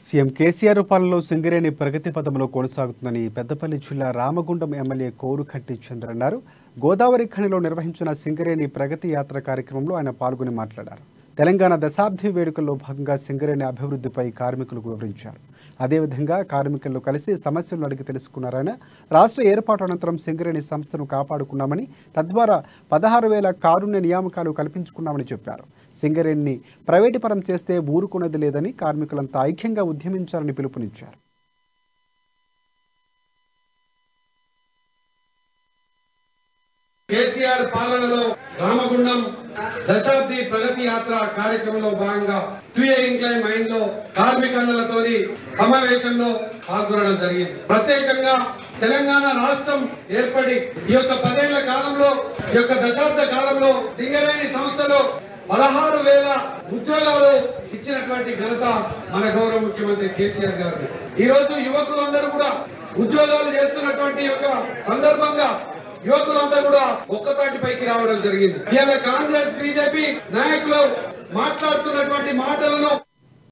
CM KCR పాలనలో సింగరేణి ప్రగతి పథంలో కొనసాగుతుందని పెద్దపల్లి జిల్లా రామగుండం ఎమ్మెల్యే కోరుకంటి చంద్ర అన్నారు. గోదావరి ఖనిలో నిర్వహించిన సింగరేణి ప్రగతి యాత్ర కార్యక్రమంలో ఆయన పాల్గొని మాట్లాడారు. తెలంగాణ దశాబ్ది వేడుకల్లో భాగంగా సింగరేణి అభివృద్ధిపై కార్మికులకు వివరించారు. అదేవిధంగా కార్మికులను కలిసి సమస్యలను అడిగి తెలుసుకున్నారాయన. రాష్ట్ర ఏర్పాటు అనంతరం సింగరేణి సంస్థను కాపాడుకున్నామని, తద్వారా 16,000 కారుణ్య నియామకాలు కల్పించుకున్నామని చెప్పారు. సింగరేణిని ప్రైవేటు పరం చేస్తే ఊరుకున్నది లేదని, కార్మికులంతా ఐక్యంగా ఉద్యమించాలని పిలుపునిచ్చారు. కేసీఆర్ పాలనలో రామగుండం దశాబ్ది ప్రగతి యాత్ర కార్యక్రమంలో భాగంగా 2A ఇంక్లైన్ మైన్ లో కార్మికులతో సమావేశంలో పాల్గొనడం జరిగింది. ప్రత్యేకంగా తెలంగాణ రాష్ట్రం ఏర్పడి ఈ యొక్క 10 ఏళ్ల కాలంలో, ఈ యొక్క దశాబ్ద కాలంలో సింగరేణి సంస్థలో 16,000 ఉద్యోగాలు ఇచ్చినటువంటి ఘనత మన గౌరవ ముఖ్యమంత్రి కేసీఆర్ గారు. ఈ రోజు యువకులందరూ కూడా ఉద్యోగాలు చేస్తున్నటువంటి యొక్క సందర్భంగా యువకులంతా కూడా ఒక్కతాటిపైకి రావడం జరిగింది. ఇవాళ కాంగ్రెస్ బీజేపీ నాయకులు మాట్లాడుతున్నటువంటి మాటలను